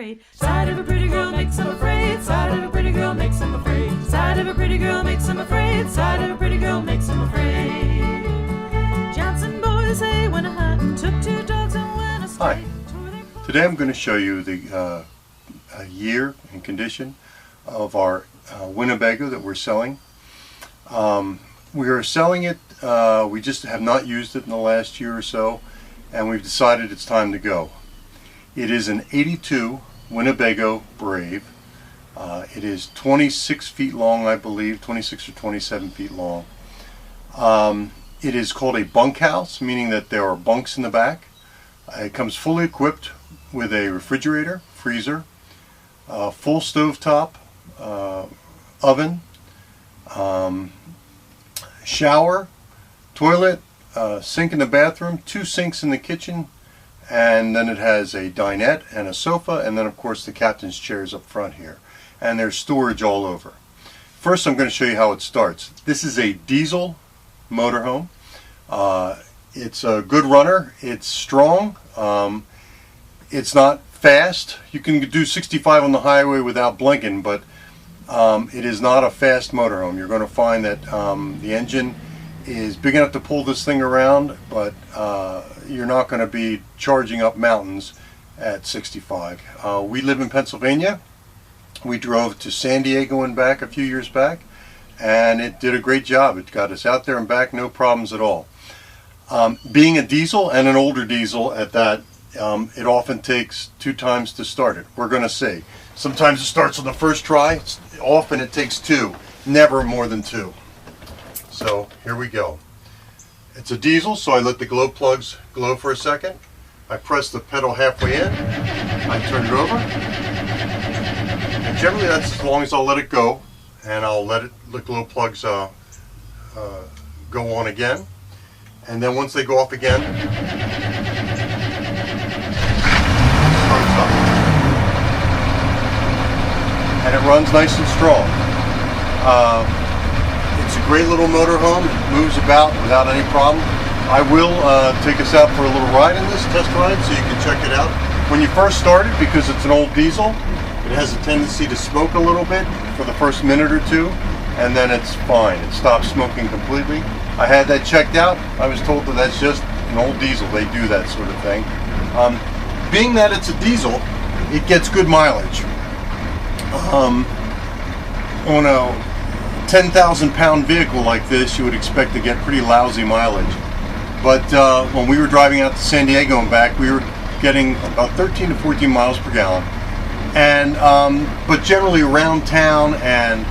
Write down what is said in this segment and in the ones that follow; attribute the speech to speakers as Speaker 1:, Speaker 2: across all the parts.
Speaker 1: afraid. Sight of a pretty girl makes him afraid. Sight of a pretty girl makes him afraid. Sight of a pretty girl makes him afraid. Sight of a pretty girl makes him afraid. Johnson boys say when a hunt took two dogs and went astray.
Speaker 2: Hi. Today I'm going to show you the year and condition of our Winnebago that we're selling. We are selling it, we just have not used it in the last year or so, and we've decided it's time to go. It is an 82 Winnebago Brave. It is 26 feet long, I believe, 26 or 27 feet long. It is called a bunkhouse, meaning that there are bunks in the back. It comes fully equipped with a refrigerator, freezer, full stovetop, oven, shower, toilet, sink in the bathroom, 2 sinks in the kitchen, and then it has a dinette and a sofa, and then of course the captain's chairs up front here. And there's storage all over. First I'm going to show you how it starts. This is a diesel motorhome. It's a good runner. It's strong. It's not fast. You can do 65 on the highway without blinking, but it is not a fast motorhome. You're going to find that the engine is big enough to pull this thing around, but you're not going to be charging up mountains at 65. We live in Pennsylvania. We drove to San Diego and back a few years back, and it did a great job. It got us out there and back, no problems at all. Being a diesel, and an older diesel at that, it often takes 2 times to start it. We're going to see. Sometimes it starts on the first try. Often it takes 2, never more than 2. So here we go. It's a diesel, so I let the glow plugs glow for a second. I press the pedal halfway in. I turn it over. And generally that's as long as I'll let it go. And I'll let the glow plugs go on again. And then once they go off again, starts up. And it runs nice and strong. It's a great little motorhome. It moves about without any problem. I will take us out for a little ride in this, test ride, so you can check it out. When you first start it, because it's an old diesel, it has a tendency to smoke a little bit for the first minute or 2, and then it's fine. It stops smoking completely. I had that checked out. I was told that that's just an old diesel. They do that sort of thing. Being that it's a diesel, it gets good mileage. On a 10,000 pound vehicle like this, you would expect to get pretty lousy mileage. But when we were driving out to San Diego and back, we were getting about 13 to 14 miles per gallon. And but generally around town, and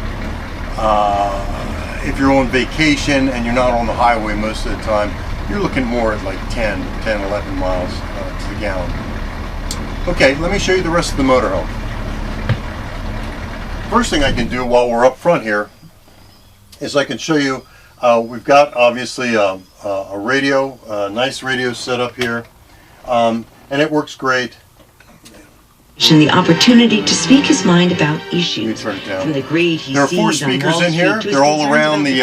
Speaker 2: if you're on vacation and you're not on the highway most of the time, you're looking more at like 10, 11 miles to the gallon. Okay, let me show you the rest of the motorhome. First thing I can do while we're up front here is I can show you, we've got obviously a radio, a nice radio set up here, and it works great.
Speaker 3: The opportunity to speak his mind about issues.
Speaker 2: Turn it down.
Speaker 3: From the grade he
Speaker 2: there are 4
Speaker 3: sees on
Speaker 2: speakers
Speaker 3: Wall
Speaker 2: in here.
Speaker 3: Street,
Speaker 2: They're all around the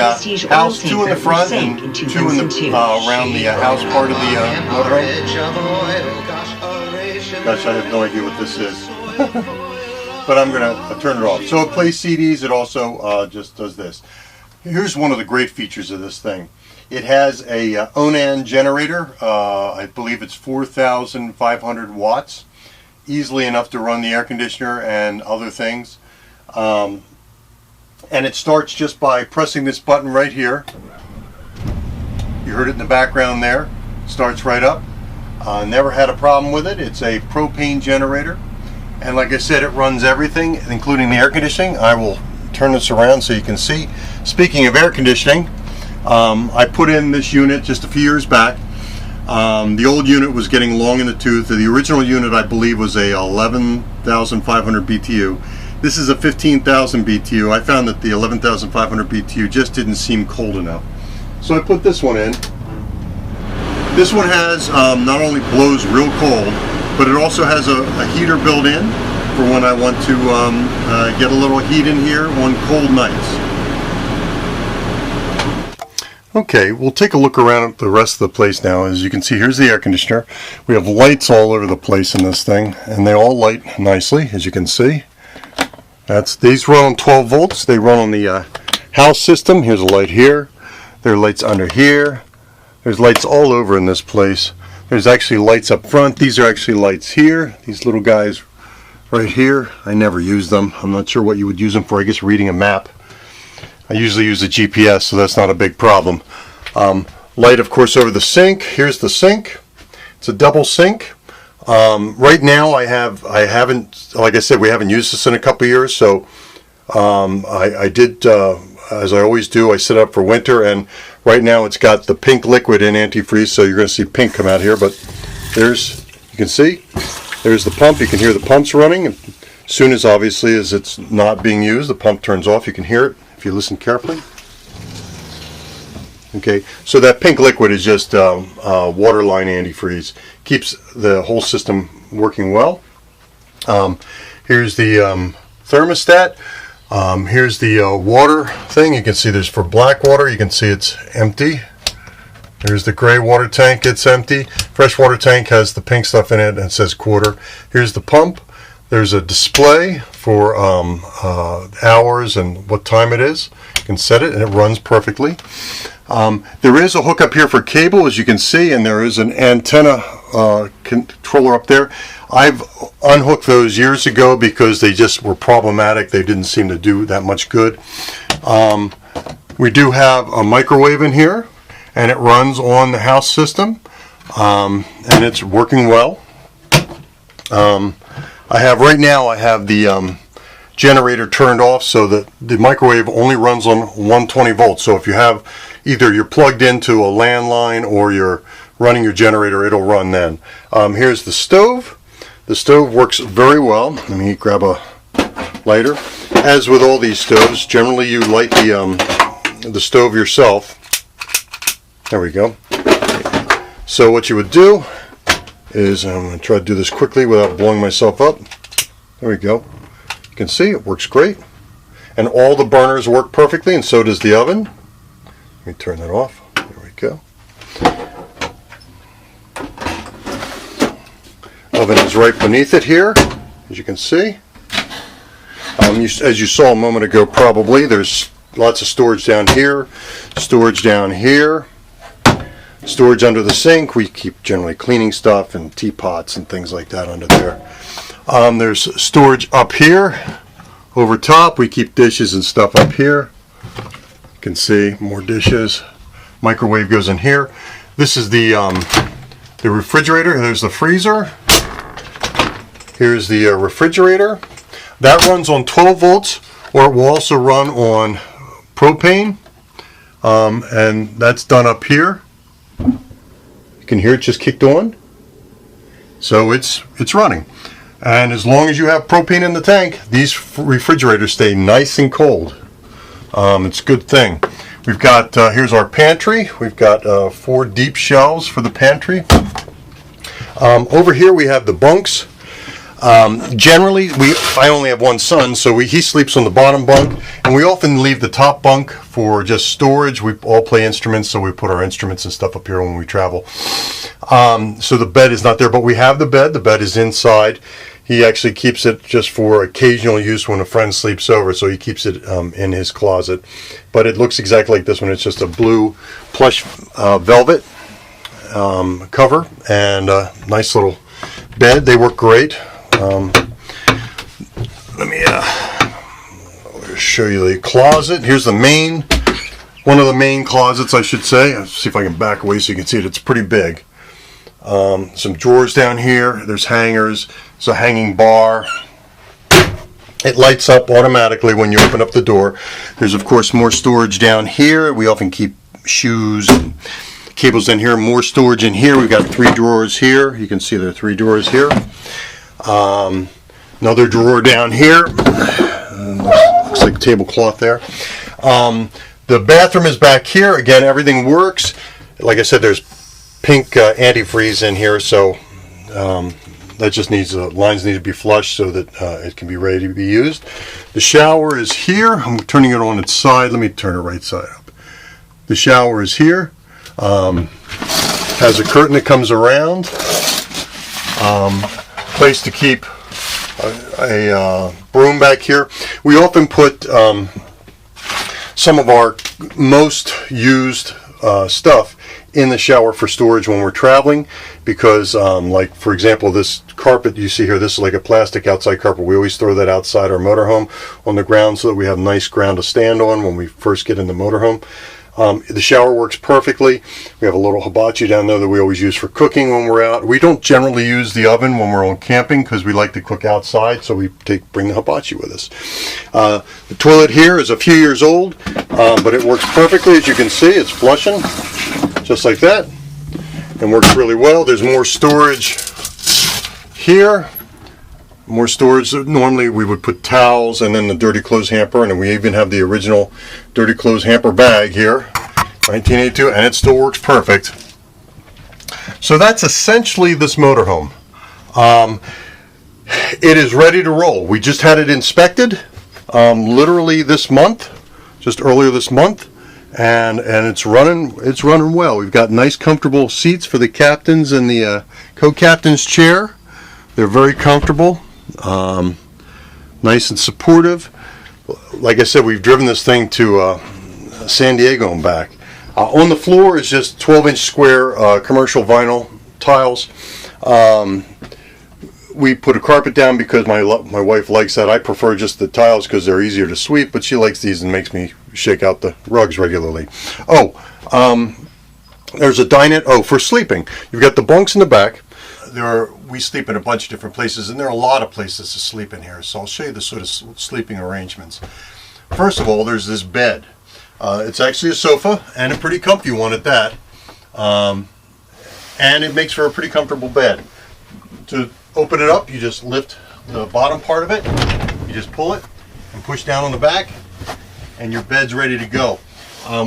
Speaker 2: house, 2 in the front
Speaker 3: sank
Speaker 2: and
Speaker 3: in
Speaker 2: 2 in the around the house part of the motorhome. Gosh, I have no idea what this is. But I'm gonna turn it off. So it plays CDs. It also just does this. Here's one of the great features of this thing. It has a Onan generator. I believe it's 4,500 watts. Easily enough to run the air conditioner and other things. And it starts just by pressing this button right here. You heard it in the background there. Starts right up. Never had a problem with it. It's a propane generator. And like I said, it runs everything, including the air conditioning. I will turn this around so you can see. Speaking of air conditioning, I put in this unit just a few years back. The old unit was getting long in the tooth. The original unit, I believe, was a 11,500 BTU. This is a 15,000 BTU. I found that the 11,500 BTU just didn't seem cold enough. So I put this one in. This one has, not only blows real cold, but it also has a heater built in for when I want to get a little heat in here on cold nights. Okay, we'll take a look around at the rest of the place now. As you can see, here's the air conditioner. We have lights all over the place in this thing, and they all light nicely, as you can see. These run on 12 volts. They run on the house system. Here's a light here. There are lights under here. There's lights all over in this place. There's actually lights up front. These are actually lights here. These little guys right here. I never use them. I'm not sure what you would use them for. I guess reading a map. I usually use a GPS, so that's not a big problem. Light, of course, over the sink. Here's the sink. It's a double sink. Right now, I haven't, like I said, we haven't used this in a couple years, so I did, as I always do, I set it up for winter, and right now it's got the pink liquid in antifreeze, so you're going to see pink come out here, but you can see, there's the pump. You can hear the pumps running. As soon as, obviously, as it's not being used, the pump turns off. You can hear it if you listen carefully. Okay, so that pink liquid is just waterline antifreeze. Keeps the whole system working well. Here's the thermostat. Here's the water thing. You can see there's for black water. You can see it's empty. There's the gray water tank. It's empty. Fresh water tank has the pink stuff in it and it says quarter. Here's the pump. There's a display for hours and what time it is. You can set it and it runs perfectly. There is a hookup here for cable, as you can see, and there is an antenna controller up there. I've unhooked those years ago because they just were problematic. They didn't seem to do that much good. We do have a microwave in here, and it runs on the house system, and it's working well. I have the generator turned off so that the microwave only runs on 120 volts. So if you have either you're plugged into a landline or you're running your generator, it'll run then. Here's the stove. The stove works very well. Let me grab a lighter. As with all these stoves, generally you light the stove yourself. There we go. So what you would do is, I'm going to try to do this quickly without blowing myself up. There we go. You can see it works great. And all the burners work perfectly, and so does the oven. Let me turn that off. There we go. Oven is right beneath it here, as you can see. As you saw a moment ago, probably, there's lots of storage down here, storage down here, storage under the sink. We keep generally cleaning stuff and teapots and things like that under there. There's storage up here. Over top, we keep dishes and stuff up here. You can see more dishes. Microwave goes in here. This is the refrigerator. There's the freezer. Here's the refrigerator. That runs on 12 volts, or it will also run on propane. And that's done up here. You can hear it just kicked on. So it's running. And as long as you have propane in the tank, these refrigerators stay nice and cold. It's a good thing. We've got, here's our pantry. We've got 4 deep shelves for the pantry. Over here we have the bunks. Generally, I only have one son, so he sleeps on the bottom bunk, and we often leave the top bunk for just storage. We all play instruments, so we put our instruments and stuff up here when we travel. So the bed is not there, but we have the bed. The bed is inside. He actually keeps it just for occasional use when a friend sleeps over, so he keeps it in his closet. But it looks exactly like this one. It's just a blue plush velvet cover and a nice little bed. They work great. Let me show you the closet. Here's the main, one of the main closets, I should say. Let's see if I can back away so you can see it. It's pretty big. Some drawers down here. There's hangers. There's a hanging bar. It lights up automatically when you open up the door. There's of course more storage down here. We often keep shoes and cables in here. More storage in here. We've got 3 drawers here. You can see there are 3 drawers here. Another drawer down here. Looks like tablecloth there. The bathroom is back here. Again, everything works. Like I said, there's pink antifreeze in here, so that just needs, lines need to be flushed so that it can be ready to be used. The shower is here. I'm turning it on its side. Let me turn it right side up. The shower is here. Has a curtain that comes around. Place to keep a broom back here. We often put some of our most used stuff in the shower for storage when we're traveling, because like for example, this carpet you see here, this is like a plastic outside carpet. We always throw that outside our motorhome on the ground so that we have nice ground to stand on when we first get in the motorhome. The shower works perfectly. We have a little hibachi down there that we always use for cooking when we're out. We don't generally use the oven when we're on camping because we like to cook outside, so we bring the hibachi with us. The toilet here is a few years old, but it works perfectly. As you can see, it's flushing just like that and works really well. There's more storage here. More storage. Normally we would put towels and then the dirty clothes hamper, and we even have the original dirty clothes hamper bag here, 1982, and it still works perfect. So that's essentially this motorhome. It is ready to roll. We just had it inspected literally this month, just earlier this month, and it's running well. We've got nice comfortable seats for the captains and the co-captain's chair. They're very comfortable. Nice and supportive. Like I said, we've driven this thing to San Diego and back. On the floor is just 12-inch square commercial vinyl tiles. We put a carpet down because my wife likes that. I prefer just the tiles because they're easier to sweep, but she likes these and makes me shake out the rugs regularly. There's a dinette. For sleeping, you've got the bunks in the back. We sleep in a bunch of different places, and there are a lot of places to sleep in here, so I'll show you the sort of sleeping arrangements. First of all, there's this bed. It's actually a sofa, and a pretty comfy one at that, and it makes for a pretty comfortable bed. To open it up, you just lift the bottom part of it, you just pull it and push down on the back, and your bed's ready to go.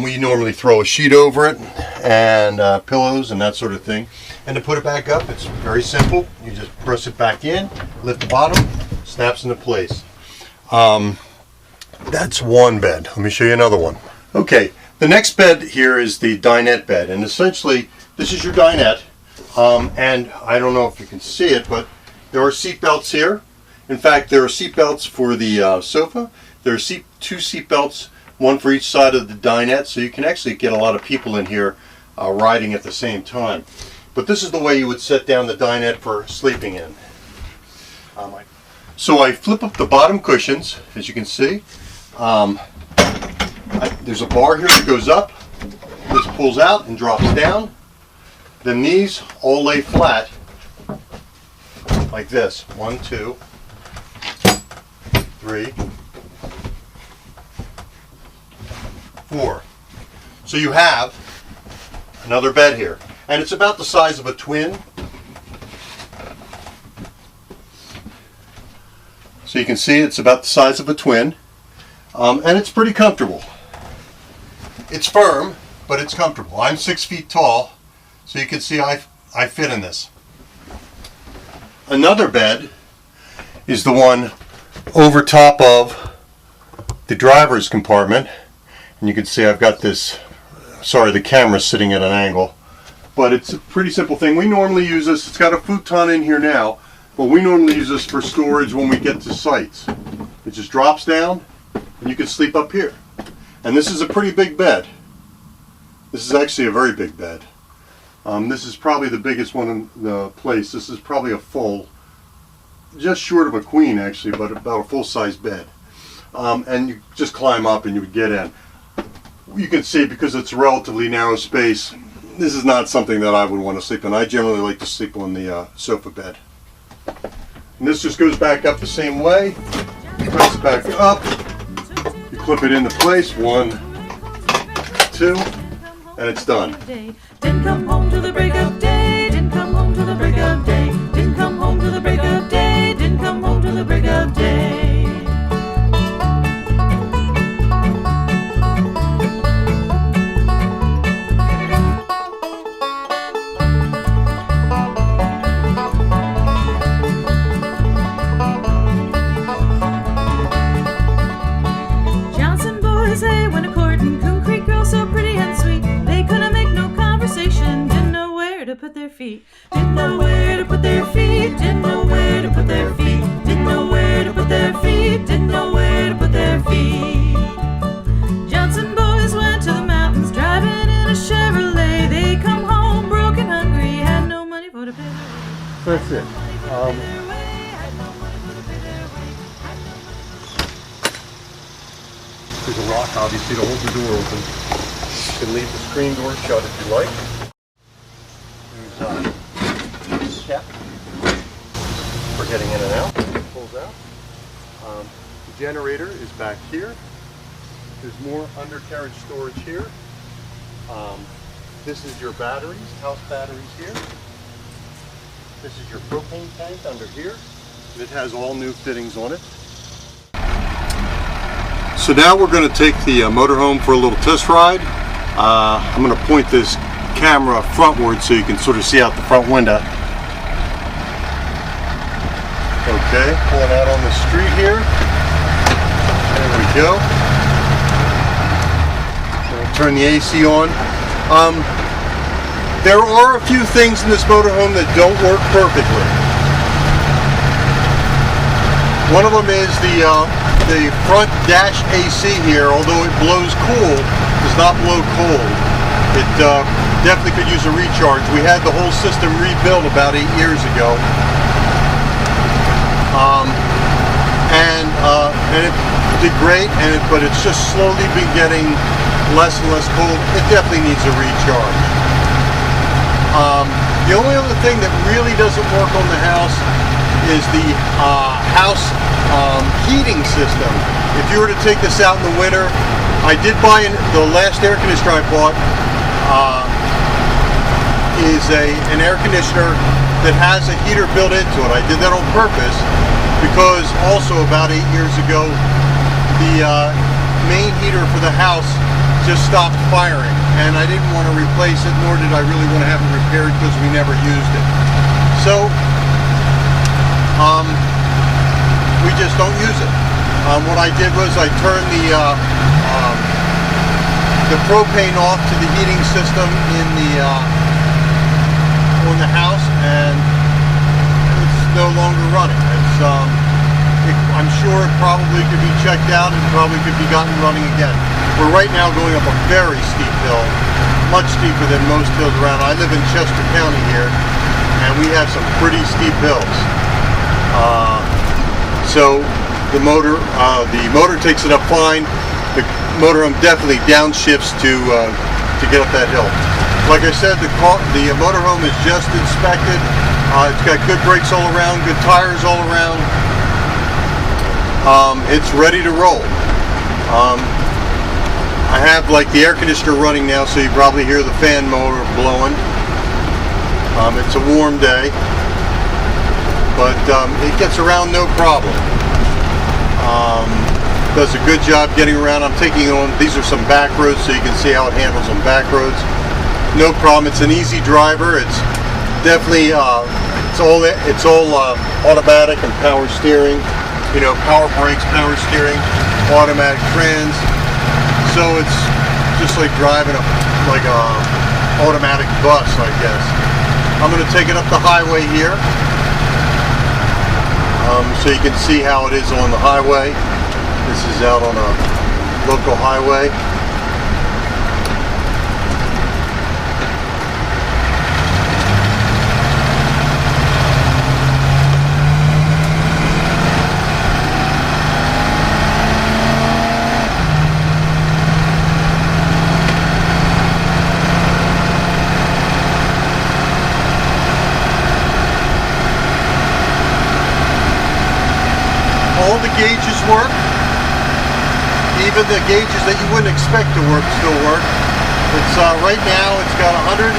Speaker 2: We normally throw a sheet over it and pillows and that sort of thing. And to put it back up, it's very simple. You just press it back in, lift the bottom, snaps into place. That's one bed. Let me show you another one. Okay, the next bed here is the dinette bed, and essentially this is your dinette. And I don't know if you can see it, but there are seat belts here. In fact, there are seat belts for the sofa. There are two seat belts, one for each side of the dinette, so you can actually get a lot of people in here riding at the same time. But this is the way you would set down the dinette for sleeping in. So I flip up the bottom cushions, as you can see. There's a bar here that goes up. This pulls out and drops down. Then these all lay flat like this. 1, 2, 3, 4. So you have another bed here. And it's about the size of a twin. So you can see it's about the size of a twin. And it's pretty comfortable. It's firm, but it's comfortable. I'm 6 feet tall, so you can see I fit in this. Another bed is the one over top of the driver's compartment. And you can see I've got this, sorry, the camera's sitting at an angle. But it's a pretty simple thing. We normally use this, it's got a futon in here now, but we normally use this for storage when we get to sites. It just drops down and you can sleep up here. And this is a pretty big bed. This is actually a very big bed. This is probably the biggest one in the place. This is probably a full, just short of a queen actually, but about a full-size bed. And you just climb up and you would get in. You can see because it's a relatively narrow space, this is not something that I would want to sleep in. I generally like to sleep on the sofa bed. And this just goes back up the same way. You press it back up. You clip it into place. 1, 2, and it's done.
Speaker 1: Didn't come home till the break of day. Didn't come home till the break of day. Didn't come home till the break of day. Didn't come home till the break of day. Johnson boys say when a court and concrete girl so pretty and sweet.
Speaker 2: So that's it. There's a lock, obviously, to hold the door open. You can leave the screen door shut if you like. There's a cap for getting in and out. It pulls out. The generator is back here. There's more undercarriage storage here. This is your batteries, house batteries here. This is your propane tank under here. It has all new fittings on it. So now we're going to take the motorhome for a little test ride. I'm going to point this camera frontward so you can sort of see out the front window. Okay, pulling out on the street here. There we go. I'll turn the AC on. There are a few things in this motorhome that don't work perfectly. One of them is the front dash AC here, although it blows cool, does not blow cold. It definitely could use a recharge. We had the whole system rebuilt about 8 years ago. And it did great, but it's just slowly been getting less and less cold. It definitely needs a recharge. The only other thing that really doesn't work on the house is the house heating system. If you were to take this out in the winter, I did buy the last air conditioner I bought is an air conditioner that has a heater built into it. I did that on purpose because also about 8 years ago the main heater for the house just stopped firing, and I didn't want to replace it, nor did I really want to have it repaired because we never used it. So we just don't use it. What I did was I turned the propane off to the heating system in on the house, and it's no longer running. I'm sure it probably could be checked out and probably could be gotten running again. We're right now going up a very steep hill, much steeper than most hills around. I live in Chester County here, and we have some pretty steep hills. So the motor takes it up fine. The motorhome definitely downshifts to get up that hill. Like I said, the motorhome is just inspected. It's got good brakes all around, good tires all around. It's ready to roll. I have like the air conditioner running now, so you probably hear the fan motor blowing. It's a warm day, but it gets around no problem. Does a good job getting around. I'm taking it on, these are some back roads so you can see how it handles on back roads. No problem. It's an easy driver. It's definitely it's all automatic and power steering. You know, power brakes, power steering, automatic trans. So it's just like driving a automatic bus, I guess. I'm going to take it up the highway here, so you can see how it is on the highway. This is out on a local highway. All the gauges work. Even the gauges that you wouldn't expect to work still work. It's right now it's got 109,822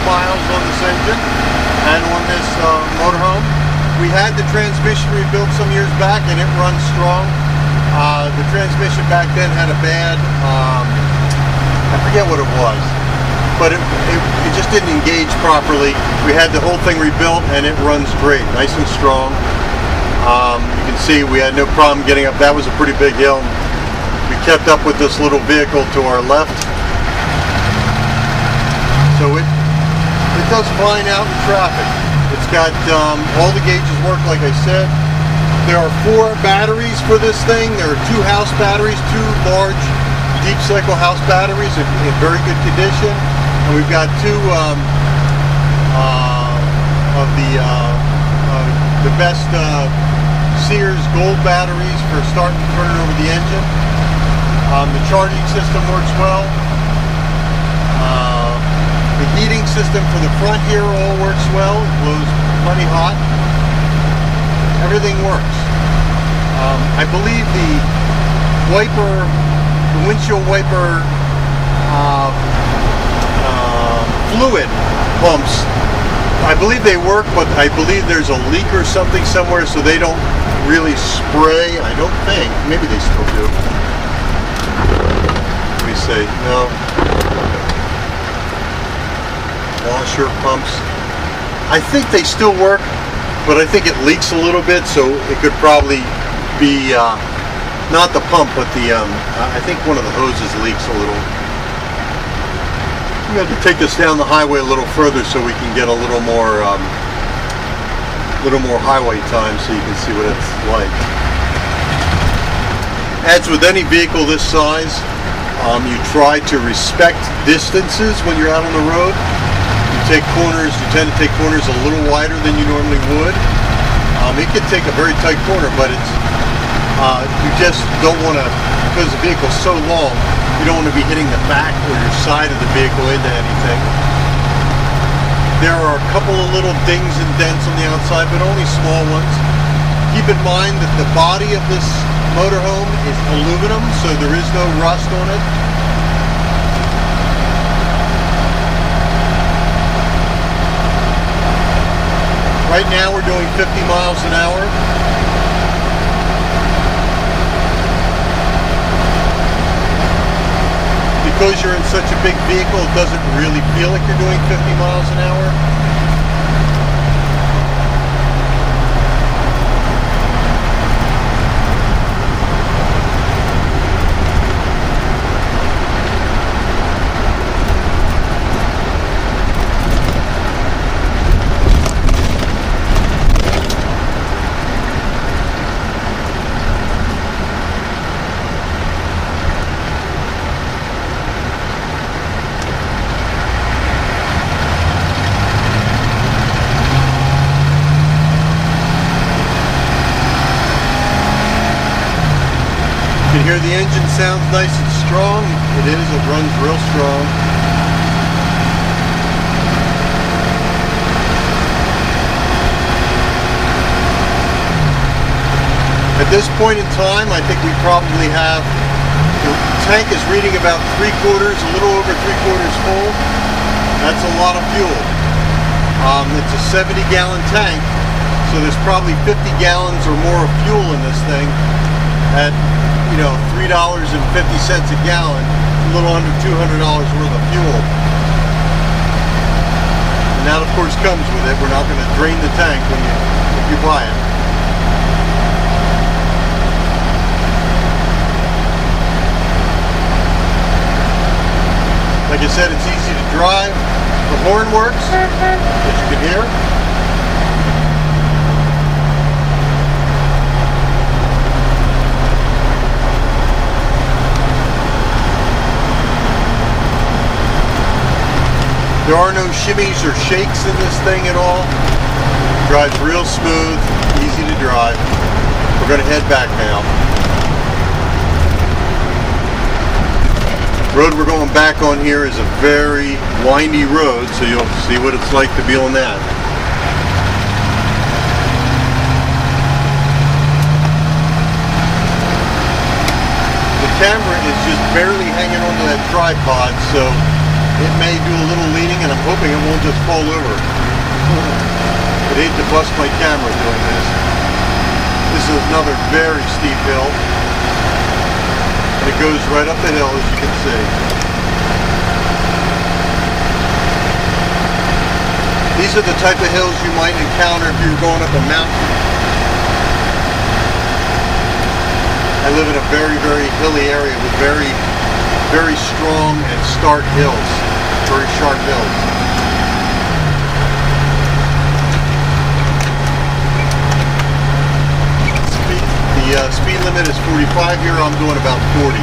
Speaker 2: miles on this engine and on this motorhome. We had the transmission rebuilt some years back and it runs strong. The transmission back then had a bad, I forget what it was, but it just didn't engage properly. We had the whole thing rebuilt and it runs great, nice and strong. You can see we had no problem getting up. That was a pretty big hill. We kept up with this little vehicle to our left. So it does fine out in traffic. It's got all the gauges work like I said. There are 4 batteries for this thing. There are 2 house batteries, 2 large deep cycle house batteries in very good condition. And we've got 2 of the best Sears gold batteries for starting and turning over the engine. The charging system works well. The heating system for the front here all works well. It blows plenty hot. Everything works. I believe the windshield wiper fluid pumps, I believe they work, but I believe there's a leak or something somewhere, so they don't really spray. I don't think. Maybe they still do. Let me see. No. Washer pumps. I think they still work, but I think it leaks a little bit, so it could probably be not the pump, but the I think one of the hoses leaks a little. I'm going to take this down the highway a little further so we can get a little more highway time, so you can see what it's like. As with any vehicle this size, you try to respect distances when you're out on the road. You tend to take corners a little wider than you normally would. It can take a very tight corner, but it's you just don't want to, because the vehicle's so long, you don't want to be hitting the back or your side of the vehicle into anything. There are a couple of little dings and dents on the outside, but only small ones. Keep in mind that the body of this motorhome is aluminum, so there is no rust on it. Right now we're doing 50 miles an hour. Because you're in such a big vehicle, it doesn't really feel like you're doing 50 miles an hour. You can hear the engine sounds nice and strong. It is, it runs real strong. At this point in time, I think we probably have, the tank is reading about 3/4, a little over 3/4 full. That's a lot of fuel. It's a 70-gallon tank, so there's probably 50 gallons or more of fuel in this thing at, $3.50 a gallon, a little under $200 worth of fuel. And that, of course, comes with it. We're not going to drain the tank if you buy it. Like I said, it's easy to drive. The horn works, as you can hear. There are no shimmies or shakes in this thing at all. It drives real smooth, easy to drive. We're going to head back now. The road we're going back on here is a very windy road, so you'll see what it's like to be on that. The camera is just barely hanging onto that tripod, so it may do a little leaning, and I'm hoping it won't just fall over. I'd hate to bust my camera doing this. This is another very steep hill. And it goes right up the hill, as you can see. These are the type of hills you might encounter if you're going up a mountain. I live in a very, very hilly area with very strong and stark hills, very sharp hills. The speed limit is 45 here. I'm doing about 40.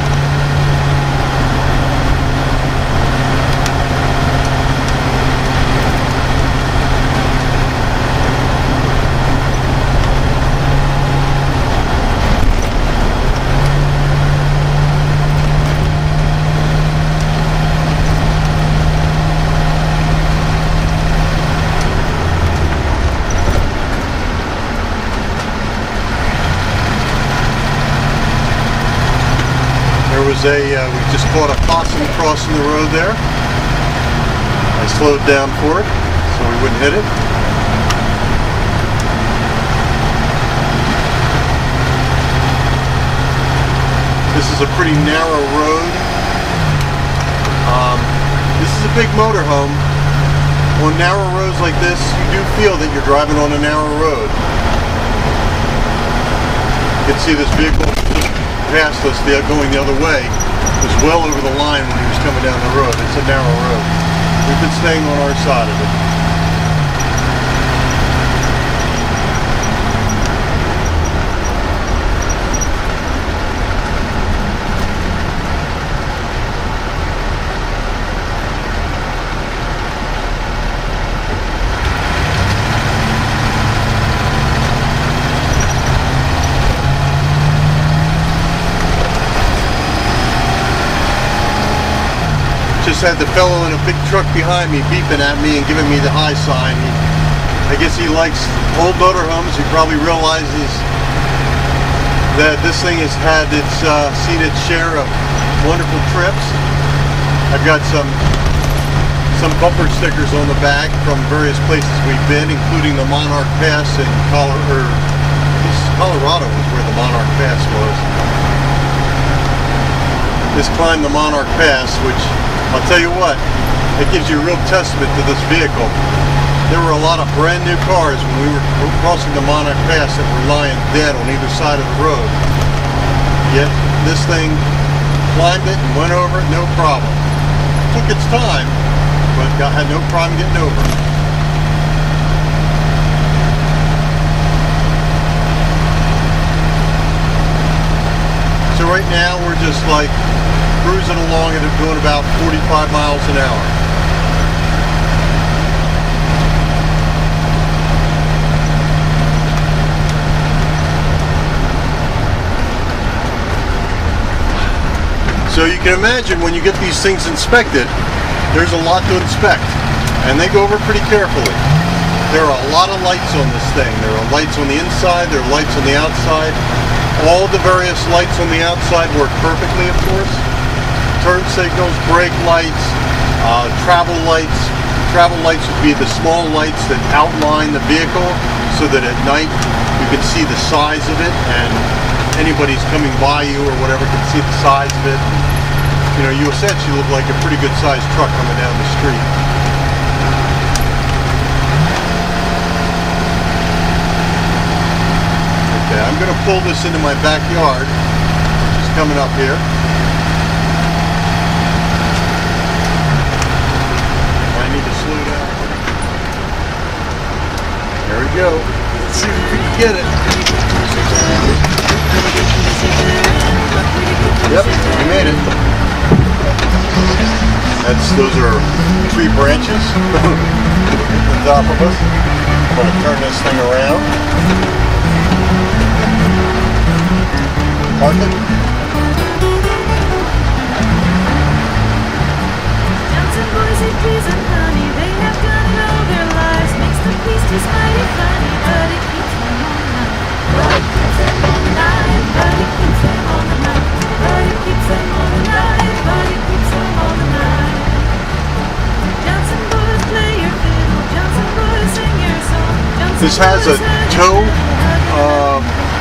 Speaker 2: we just caught a possum crossing the road there. I slowed down for it so we wouldn't hit it. This is a pretty narrow road. This is a big motorhome. On narrow roads like this, you do feel that you're driving on a narrow road. You can see this vehicle just passed us going the other way. It was well over the line when he was coming down the road. It's a narrow road. We've been staying on our side of it. Just had the fellow in a big truck behind me beeping at me and giving me the high sign. I guess he likes old motorhomes. He probably realizes that this thing has had seen its share of wonderful trips. I've got some bumper stickers on the back from various places we've been, including the Monarch Pass in Colorado was where the Monarch Pass was. This climbed the Monarch Pass, which I'll tell you what, it gives you a real testament to this vehicle. There were a lot of brand new cars when we were crossing the Monarch Pass that were lying dead on either side of the road. Yet this thing climbed it and went over it, no problem. It took its time, but had no problem getting over it. So right now we're just like cruising along at it, doing about 45 miles an hour. So you can imagine when you get these things inspected, there's a lot to inspect, and they go over pretty carefully. There are a lot of lights on this thing. There are lights on the inside, there are lights on the outside. All the various lights on the outside work perfectly, of course. Turn signals, brake lights, travel lights. Travel lights would be the small lights that outline the vehicle so that at night you can see the size of it and anybody's coming by you or whatever can see the size of it. You know, you essentially look like a pretty good sized truck coming down the street. Okay, I'm going to pull this into my backyard, which is coming up here. There we go. Let's see if we can get it. Yep, we made it. Those are tree branches on top of us. I'm going to turn this thing around. Park it.
Speaker 1: Johnson boys eat peas and honey. They have done it all their lives. Makes the feast just mighty funny, but it keeps them on the night. But it keeps them on the night. But it keeps them on the night. But it keeps them on the night. But it keeps them on the night. Johnson boys play your fiddle. Johnson boys sing your song. Johnson
Speaker 2: This has a tow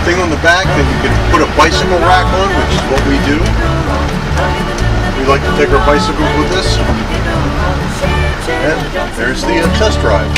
Speaker 2: thing on the back that you can put a bicycle rack on, which is what we do. We like to take our bicycles with us. And there's the test drive.